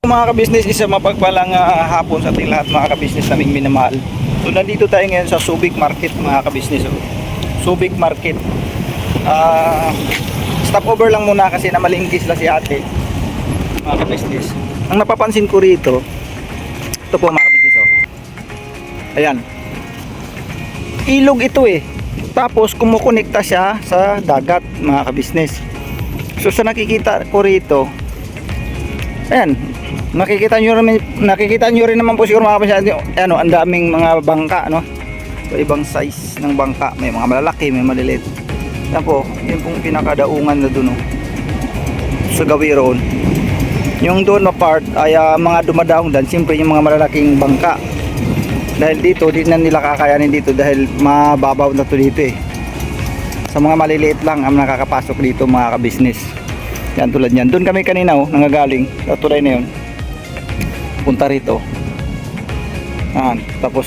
Mga ka-business, isa mapagpalang hapon sa ating lahat mga ka-business naming minamahal. So nandito tayo ngayon sa Subic Market mga ka-business. Subic Market. Stopover lang muna kasi na malingkis la si ate mga ka-business. Ang napapansin ko rito, ito po mga ka-business. Ayan. Ilog ito eh. Tapos kumukonekta siya sa dagat mga ka-business. So sa nakikita ko rito, ayan, nakikita nyo rin naman po siguro mga kapatid, ano, ang daming mga bangka, no? So, ibang size ng bangka, may mga malalaki, may maliliit. Yan po, yun pong pinakadaungan na doon, no? Sa Gawiron. Yung doon na part ay mga dumadaong dan, siyempre yung mga malalaking bangka. Dahil dito, di na nila kakayanin dito dahil mababaw na to dito eh. Sa mga maliliit lang ang nakakapasok dito mga ka-business. Yan tulad yan. Doon kami kanina nangagaling sa tulay na yun. Punta rito. Yan. Tapos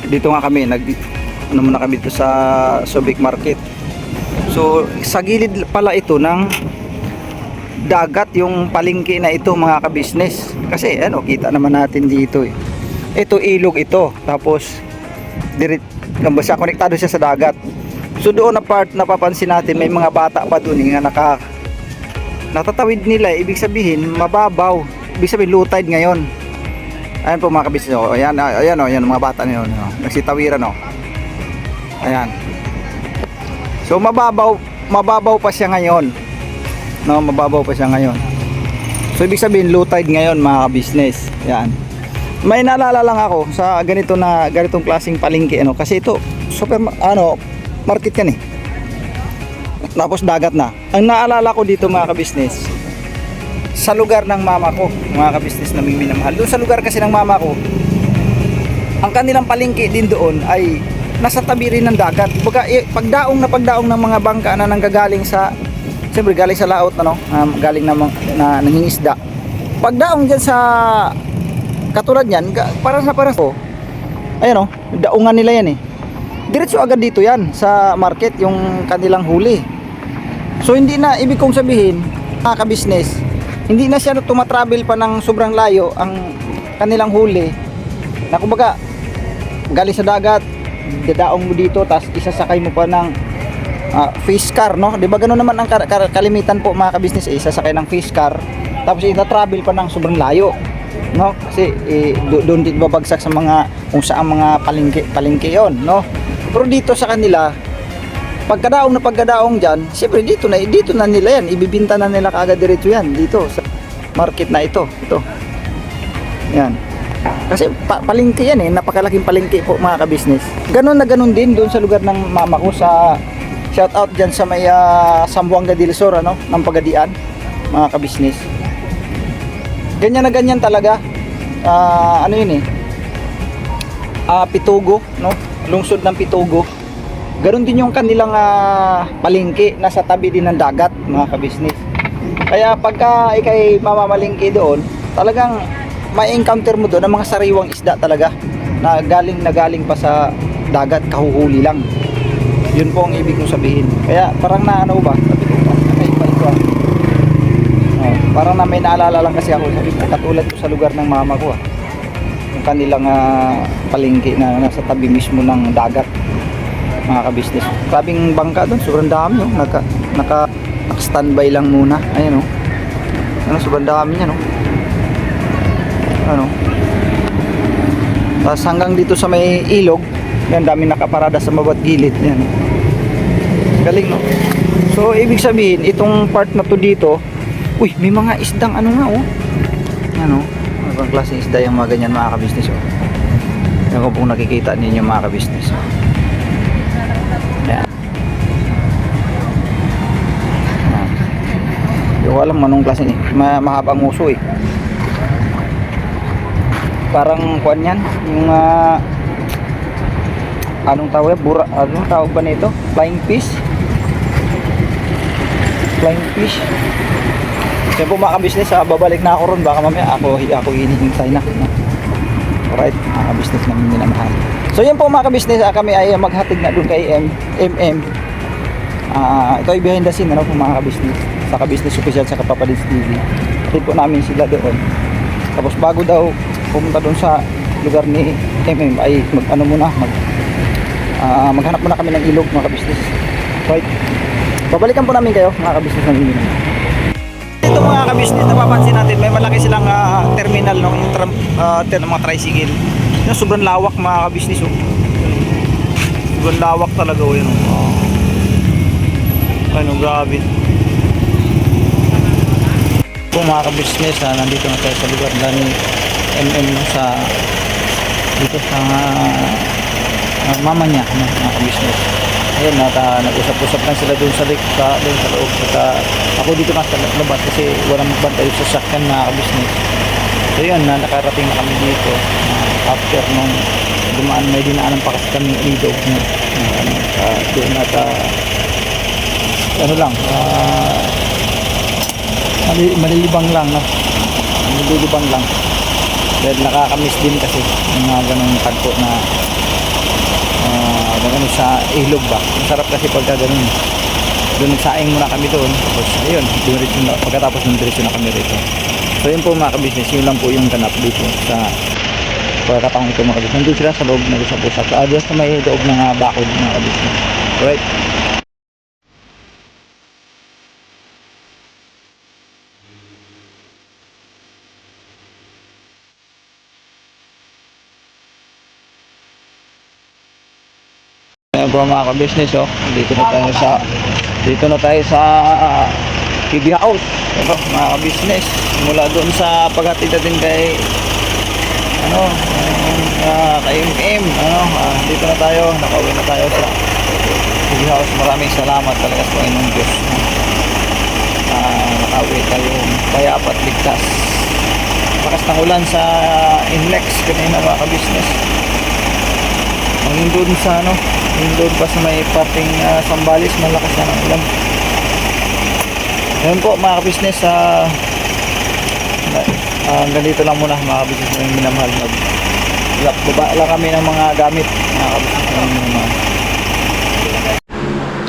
dito nga kami ano muna kami dito sa Subic Market. So sa gilid pala ito ng dagat yung palengke na ito mga ka-business. Kasi ano, kita naman natin dito eh. Ito ilog ito. Tapos siya konektado siya sa dagat. So doon na part napapansin natin may mga bata pa doon nga natatawid nila, ibig sabihin mababaw, ibig sabihin low tide ngayon. Ayan po mga kabisnes, ayan mga bata na yun, nagsitawiran ayan. So mababaw pa siya ngayon, mababaw pa siya ngayon. So ibig sabihin low tide ngayon mga kabisnes. Ayan, may naalala lang ako sa ganitong klaseng palengke kasi ito super market yan eh. Tapos dagat na. Ang naalala ko dito mga ka-business, sa lugar ng mama ko, mga ka-business naming minamahal. Doon sa lugar kasi ng mama ko, ang kanilang palengke din doon ay nasa tabi rin ng dagat. Pagdaong ng mga bangka na nanggagaling sa, siyempre galing sa laot, galing na nangingisda. Pagdaong dyan sa katulad yan, para ko, ayan daungan nila yan eh. Diretso agad dito yan sa market yung kanilang huli. So hindi na, ibig kong sabihin mga ka-business, hindi na siya tumatravel pa ng sobrang layo ang kanilang huli na kumbaga galing sa dagat, dadaong mo dito tapos isasakay mo pa ng fish car, no? Diba ganoon naman ang kalimitan po mga ka-business, isasakay ng fish car tapos ita-travel pa ng sobrang layo, no? Kasi doon din babagsak sa mga kung saan mga palengke yon, no? Pero dito sa kanila, pagkadaong dyan, siyempre dito na nila yan, ibibinta na nila kaagad diretso yan dito sa market na ito yan, kasi palengke yan napakalaking palengke po mga ka-business. Ganon na ganon din doon sa lugar ng mama ko, sa shout out dyan sa may Sambuanga del Sur, ng Pagadian mga ka-business. Ganyan na ganyan talaga, Pitugo, no? Lungsod ng Pitugo. Ganon din yung kanilang palengke, nasa tabi din ng dagat mga ka-business. Kaya pagka ikay mamamalengke doon, talagang ma-encounter mo doon ang mga sariwang isda talaga na galing pa sa dagat, kahuhuli lang. Yun po ang ibig kong sabihin. Kaya parang sabi ko, kakaiba ito parang may naalala lang kasi ako, sabi ko, katulad ko sa lugar ng mama ko yung kanilang palengke na nasa tabi mismo ng dagat mga ka-business. Grabing bangka doon, sobrang dami naka-standby lang muna. Ayan sobrang dami niya tapos hanggang dito sa may ilog, yan dami nakaparada sa bawat gilid. Yan, galing So ibig sabihin itong part na to dito, may mga isdang ibang klaseng isda yung mga ganyan mga ka-business yan kung pong nakikita ninyo mga ka-business. Yung alam anong klase mahabang uso parang kuan yan yung anong tawag ba nito, flying fish. Kaya po mga ka-business, babalik na ako ron, baka mamaya ako hinihintay na. Alright mga ka-business namin minamahal. So yun po mga ka-business, kami ay maghatid na doon kay MM. Ito ay behind the scene po mga ka-business, sa ka-business official sa Kapapalids TV. Hatid po namin sila doon Tapos bago daw pumunta doon sa lugar ni MM ay maghanap muna kami ng ilog mga kabisnes. Right? Babalikan po namin kayo mga kabisnes ng ilog. Ito mga kabisnes, napapansin natin may malaki silang terminal no, yung mga tricycle. Yung sobrang lawak mga kabisnes oh. Sobrang lawak talaga oh, yun oh. Ano, grabe. Kung mga kabisnes, nandito na tayo sa lugar ni MM sa dito sa mama niya mga kabisnes. Ayun, nag-usap-usap lang sila doon sa loob. Ako dito na sa labas kasi walang magbantay sa sakyan mga kabisnes. So yun, nakarating na kami dito after nung dumaan, may dinaanan pa kasi kami ilog doon at ano lang malilibang lang no? Malilibang lang dahil nakakamiss din kasi yung mga ganong tagpo na ganun sa ilog ba. Masarap kasi pagka ganun. Doon nagsaing muna kami doon. Tapos ayun, pagkatapos ng diretso na kami rito. So yun po mga kabisnes, yun lang po yung ganap dito sa pagkataong ito mga kabisnes. Nandun sila sa loob na usap-usap. Doon sa may loob ng bakod mga kabisnes. Alright. Ayan po mga ka-business oh. Dito na tayo sa PB House. Ito mga ka-business. Mula doon sa paghatid natin kay kay MM dito na tayo. Nakauwi na tayo sa PB House. Maraming salamat talaga sa Panginoong Diyos. Nakauwi tayo payapa at ligtas. Lakas ng ulan sa Inlex kanina mga ka-business. Ang doon sa yung doon pa sa may parting Sambales, malakas na ng ulan. Ngayon po mga ka-business, ganito lang muna mga ka-business na minamahal. Baba lang kami ng mga gamit mga ka-business na minamahal.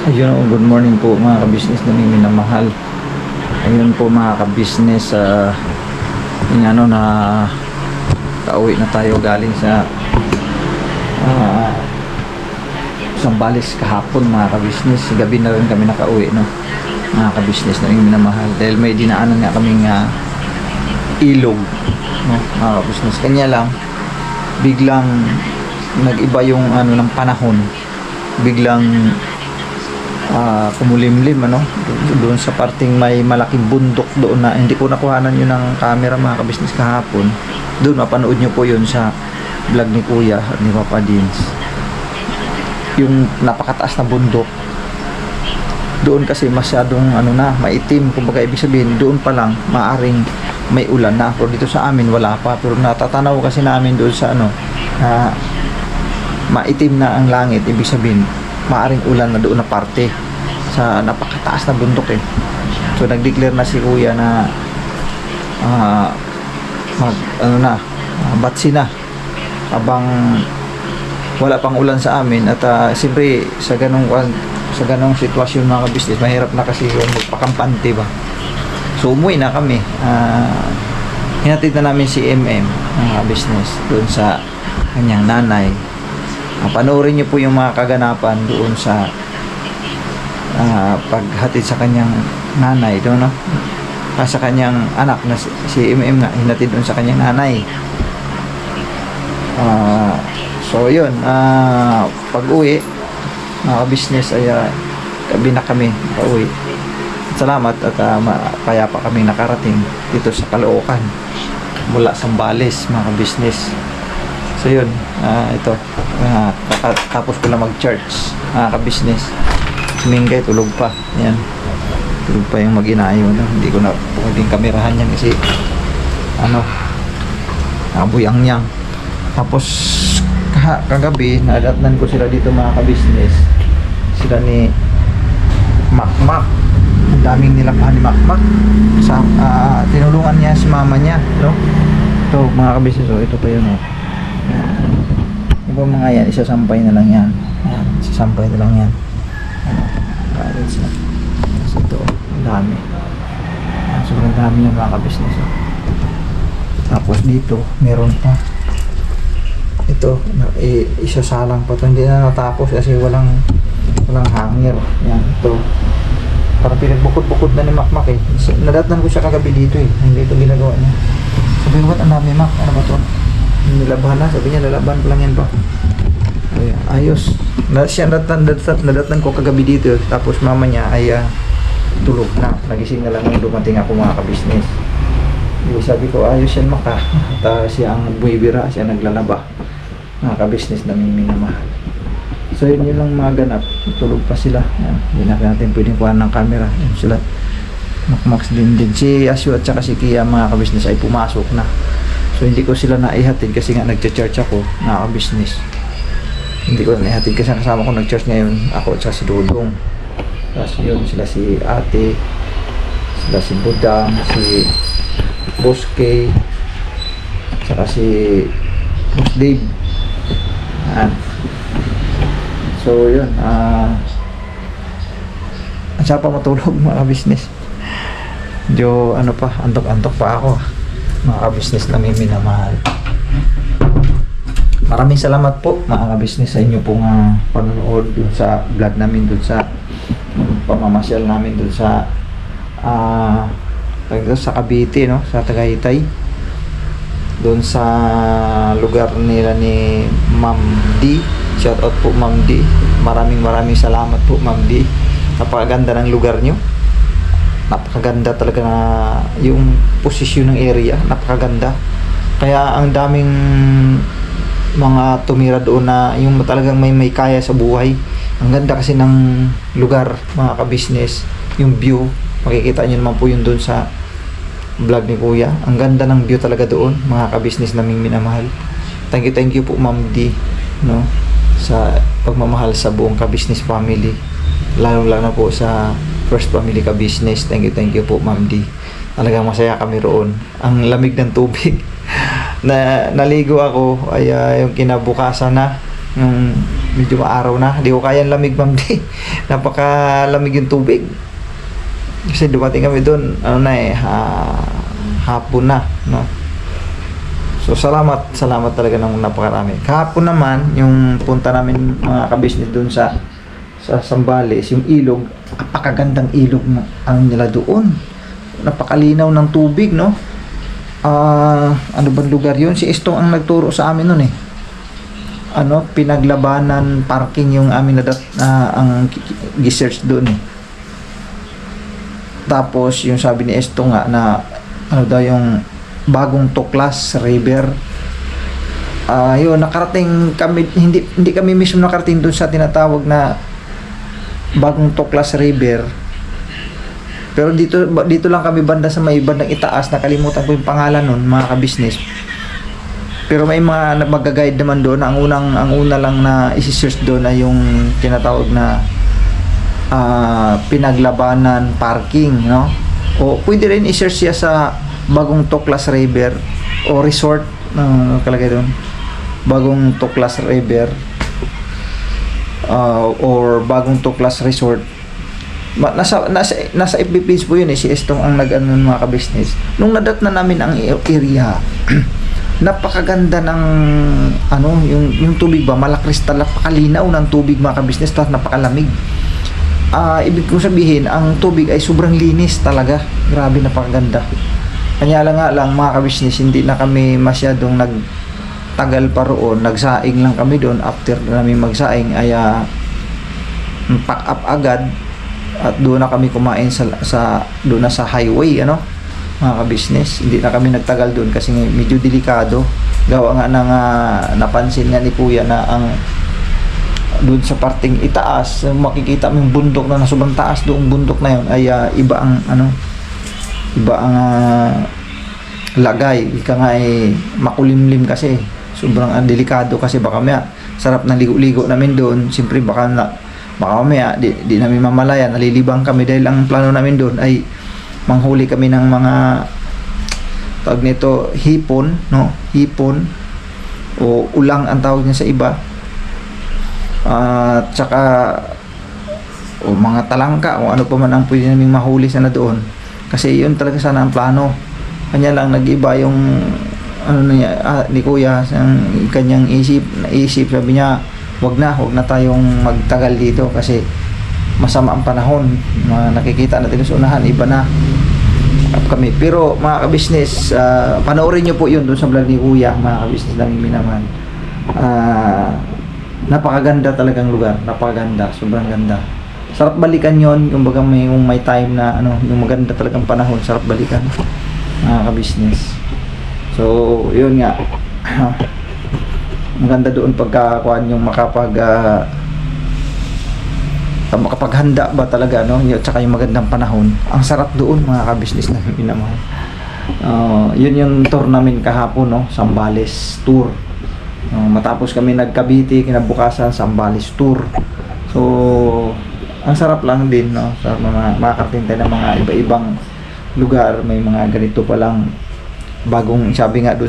Ayun, good morning po mga ka-business na minamahal. Ayun po mga ka-business, na kauwi na tayo galing sa Sambales kahapon mga ka-business. Gabi na rin kami nakauwi no mga ka-business na yung minamahal dahil may dinaanan nga kaming ilog no mga ka-business. Kanya lang biglang nag-iba yung ng panahon, biglang kumulimlim doon sa parting may malaking bundok doon na hindi ko nakuhanan yun ng camera mga ka-business kahapon. Doon mapanood nyo po yun sa vlog ni Kuya at ni Papa Dins, yung napakataas na bundok doon kasi masyadong maitim, kumbaga ibig sabihin doon pa lang maaring may ulan na, pero dito sa amin wala pa, pero natatanaw kasi namin doon sa maitim na ang langit, ibig sabihin maaring ulan na doon na parte sa napakataas na bundok so nag-declare na si Kuya na batsi na habang wala pang ulan sa amin at siyempre sa ganong sitwasyon mga ka-business, mahirap na kasi yung magpakampante ba. So umuwi na kami, hinatid na namin si MM mga ka-business doon sa kanyang nanay. Panoorin niyo po yung mga kaganapan doon sa paghatid sa kanyang nanay doon sa kanyang anak na si MM nga hinatid doon sa kanyang nanay. So yun, pag uwi mga ka-business ay gabi na kami pauwi. Salamat at kaya pa kami nakarating dito sa Caloocan mula Sambales mga ka-business. So yun, ito tapos ko lang mag-church mga ka-business. Si Mingay tulog pa, yan, tulog pa yung mag-inayo hindi ko na pwedeng kamerahan yan kasi buyang-yang. Tapos kagabi nadatnan ko sila dito mga ka-business, sila ni Makmak. Ang daming nilapahan ni Makmak sa tinulungan niya si mama niya ito mga ka-business. Ito pa yun yung mga yan, isasampay na lang yan, isasampay na lang yan so ito ang dami, sobrang dami yan mga ka-business. Tapos dito meron pa ito, isasalang pa to, hindi na natapos kasi walang hanger. Yan, ito parang pinagbukod-bukod na ni Makmak eh. Nadatnan ko siya kagabi dito eh, hindi ito ginagawa niya. Sabi ko, ba't ang dami Mak, ano ba to? Nilabahan na, sabi niya lalaban pa lang yan pa. Ay, ayos siya, nadatnan ko kagabi dito. Tapos mama niya ay tulog na, nagising na lang nung dumating ako mga kabisnes. Sabi ko, ayos yan Mak. At siya ang buwibira, siya naglalaba. Mga kabisnes na minamahal. So yun lang mga ganap. Tulog pa sila. Yan. Hindi na natin pwedeng kuhaan ng camera. Yan sila. Makmax din. Si Asyo at saka si Kia mga kabisnes ay pumasok na. So hindi ko sila naihatid kasi nga nagcha-charge ako mga kabisnes. Hindi ko na naihatid kasi kasama ko nag-charge ngayon. Ako at saka si Dudong. Tapos yun sila si Ate. Sila si Budang. Si Boss K. Saka si Boss Dave. Yan. So yun, siya pa matulog mga business. Medyo ano pa, antok-antok pa ako mga business na may minamahal. Maraming salamat po mga business sa inyo pong panonood dun sa vlog namin, dun sa pamamasyal namin dun sa sa Cavite, no? Sa Tagaytay, dun sa lugar nila ni Ma'am D. Shout out po Ma'am D. Maraming salamat po Ma'am D. Napakaganda ng lugar nyo. Napakaganda talaga na yung posisyon ng area. Napakaganda. Kaya ang daming mga tumira doon na yung talagang may kaya sa buhay. Ang ganda kasi ng lugar mga ka-business. Yung view. Makikita nyo naman po yun doon sa vlog ni Kuya. Ang ganda ng view talaga doon mga ka-business naming minamahal. Thank you po Ma'am D, no, sa pagmamahal sa buong ka-business family, lalo na po sa First Family ka-business. Thank you po Ma'am D. Talagang masaya kami roon. Ang lamig ng tubig na naligo ako ay yung kinabukasan na, yung medyo maaraw na, di ko kaya lamig Ma'am D. Napakalamig yung tubig kasi dumating kami doon hapon na, no. So salamat talaga ng napakarami. Kahapon naman yung punta namin mga ka-business doon sa Sambales, yung ilog, napakagandang ilog ang nila doon. Napakalinaw ng tubig, no. Ano bang lugar yun? Si Estong ang nagturo sa amin noon eh. Pinaglabanan parking yung amin ang research doon eh. Tapos yung sabi ni Estong nga na yung bagong Tuklas River. Yun, nakarating kami, hindi kami mismo nakarating doon sa tinatawag na bagong Tuklas River. Pero dito lang kami banda sa may bandang itaas, nakalimutan ko yung pangalan nun mga ka-business. Pero may mga mag-guide naman doon. Ang una lang na isi-search doon ay yung tinatawag na pinaglabanan parking, no? O pwede rin i-search siya sa bagong Tuklas River o resort, kalagay doon bagong Tuklas River or bagong Tuklas Resort. Nasa FB page po yun eh. Si Estong ang mga ka-business. Nung nadat na namin ang area napakaganda ng yung tubig ba, malakristal, napakalinaw ng tubig mga ka-business, tapos napakalamig. Ibig kong sabihin, ang tubig ay sobrang linis talaga. Grabe, napakaganda. Kanya lang mga ka-business, hindi na kami masyadong nagtagal pa roon. Nagsaing lang kami doon. After namin magsaing ay pack up agad at doon na kami kumain doon na sa highway, mga ka-business. Hindi na kami nagtagal doon kasi medyo delikado. Gawa nga ng napansin nga ni Kuya na ang doon sa parting itaas, makikita mo yung bundok na sobrang taas doong bundok na yun ay iba ang lagay. Ika nga makulimlim kasi sobrang delikado kasi baka sarap ng ligo-ligo namin doon. Siyempre baka mamaya di namin mamalayan, nalilibang kami dahil ang plano namin doon ay manghuli kami ng mga tawag nito hipon, no? Hipon o ulang ang tawag niya sa iba. Tsaka o mga talangka o ano pa man ang pwede naming mahuli sana doon. Kasi yun talaga sana ang plano. Kanya lang nag-iba yung ni Kuya ang kanyang naisip, sabi niya, wag na tayong magtagal dito kasi masama ang panahon. Nakikita natin sa unahan, iba na kami. Pero mga ka-business, panoorin nyo po yun doon sa vlog ni Kuya, mga ka-business namin minaman. Napakaganda talagang lugar, napakaganda, sobrang ganda. Sarap balikan yon, yung baga may time na yung maganda talagang panahon, sarap balikan, mga ka-business. So yun nga, maganda doon pagkakuan yung makapaghanda ba talaga, at saka yung magandang panahon. Ang sarap doon, mga ka-business na minamahal. Yun yung tour namin kahapon, Zambales tour. Matapos kami nagkabiti, kinabukasan Zambales tour. So ang sarap lang din, sa mga makakarating tayo ng mga iba-ibang lugar. May mga ganito pa lang bagong, sabi nga doon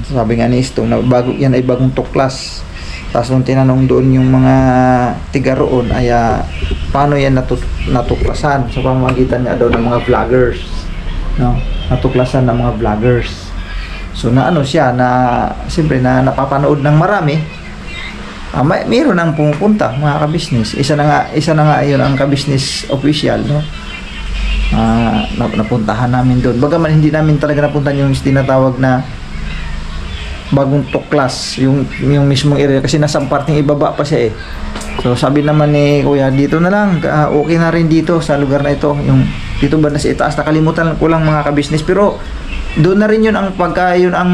sabi nga ni Istong na yan ay bagong tuklas. Tapos nung tinanong doon yung mga tiga roon ay paano yan natuklasan, sa pamamagitan nga daw ng mga vloggers, natuklasan ng mga vloggers. So siya na siyempre na napapanood ng marami. Mayroon nang pumupunta, mga ka-business. Isa na nga yun ang ka-business official, napuntahan namin doon. Bagaman hindi namin talaga napuntahan yung tinatawag na bagong tuklas, yung mismong area, kasi nasa parteng ibaba pa siya. So sabi naman ni Kuya, dito na lang, okay na rin dito sa lugar na ito. Yung dito ba na sa itaas, nakalimutan ko lang, mga ka-business, pero doon na rin yun ang pagka yun ang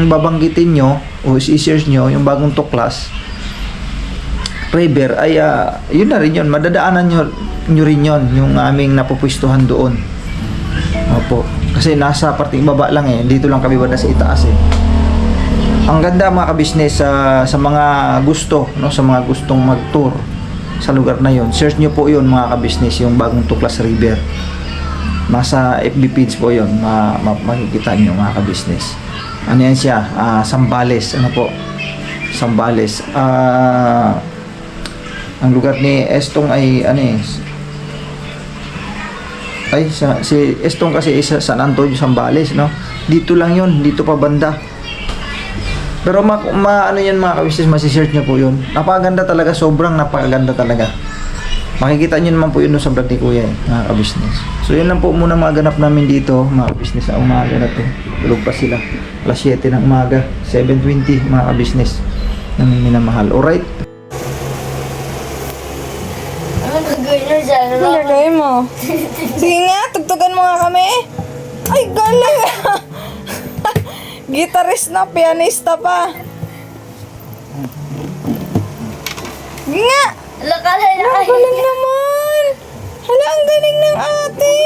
babanggitin nyo o i-search nyo, yung bagong tuklas river ay yun na rin yun, madadaanan nyo rin yun, yung aming napupwestuhan doon. Opo, kasi nasa parting baba lang dito lang kami banda sa itaas. Ang ganda, mga ka-business, sa mga gusto, sa mga gustong mag-tour sa lugar na yun, search nyo po yun, mga ka-business, yung bagong tuklas river. Nasa FB page po yun, makikita nyo, mga ka-business. Ano yan siya, Zambales, Zambales. Ang lugar ni Estong ay si Estong kasi isa San Antonio, Zambales, dito lang yun, dito pa banda. Pero yan, mga ka-business, masi-search nyo po yun. Napakaganda talaga, sobrang napakaganda talaga. Makikita nyo naman po yun sa vlog ni Kuya, mga ka-business. So yun lang po muna mga ganap namin dito, mga ka-business, sa umaga na to. Tulog pa sila, alas 7 ng umaga, 7:20, mga ka-business namin minamahal. Alright? Ano gagawin mo? Sige nga, tugtugan mo nga kami. Ay, galing. Gitarist na, pianista pa. Sige nga. Ang galing naman. Hala, ang galing ng ate.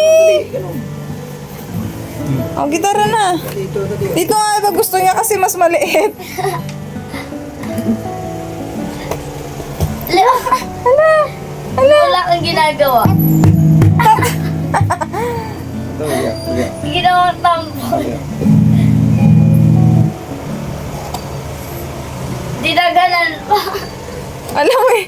Gitara na. Dito nga, iba gusto niya kasi mas maliit. Hala. Wala kang ginagawa. Ginawang tambol. Dinaganan pa. Alam eh.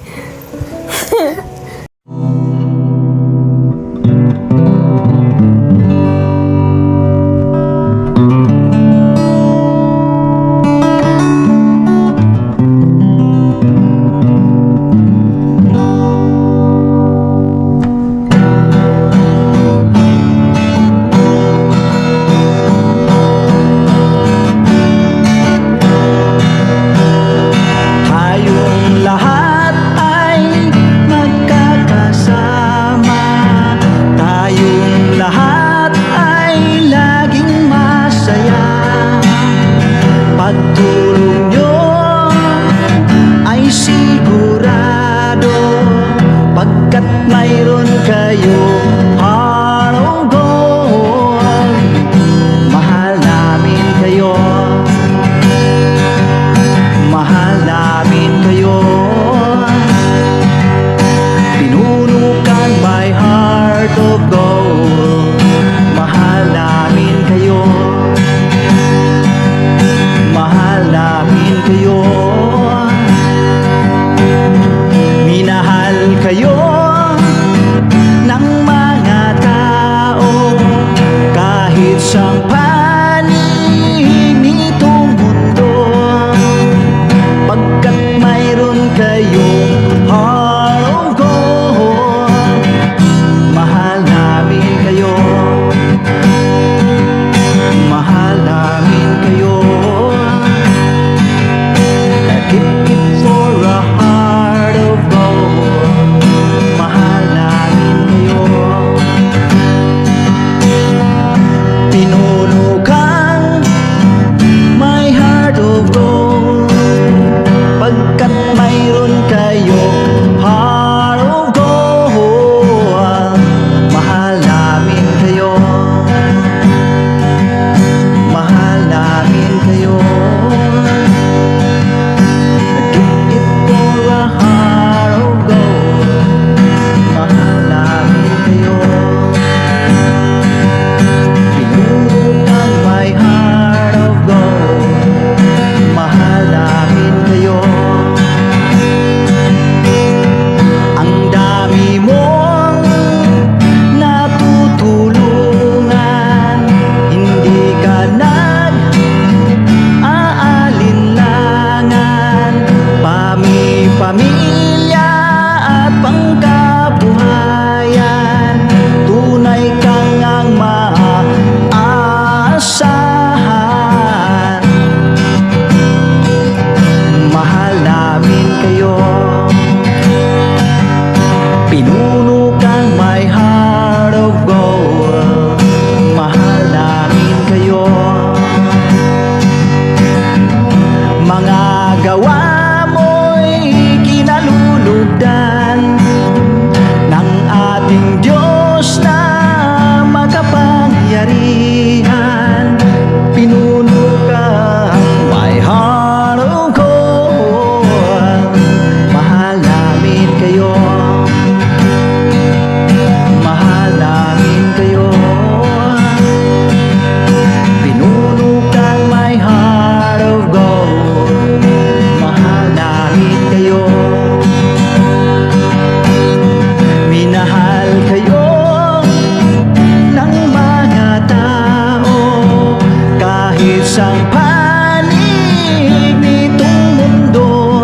isang panig nitong mundo,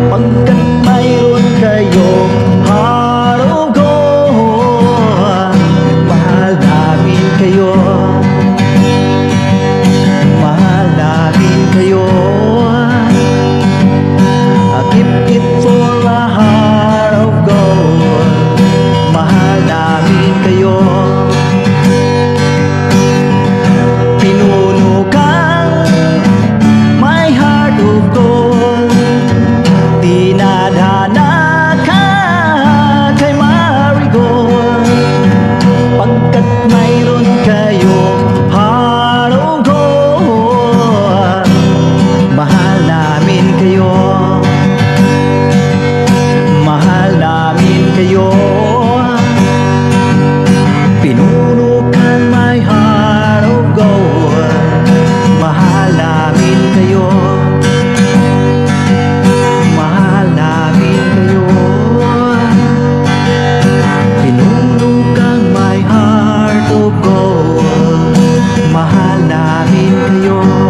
pagkat mayroon kayong heart of gold. Mahal namin kayo, mahal namin kayo. I keep it for a heart of gold. Mahal namin kayo. Pinuno kang my heart of gold. Dinadhana ka kay marigold, pagkat mayroon kayong heart of gold. Mahal namin kayo, mahal namin kayo. Pinuno kang my heart of gold. Mahal namin kayo, mahal namin kayo. Pinuno kang my heart of gold. Mahal namin kayo.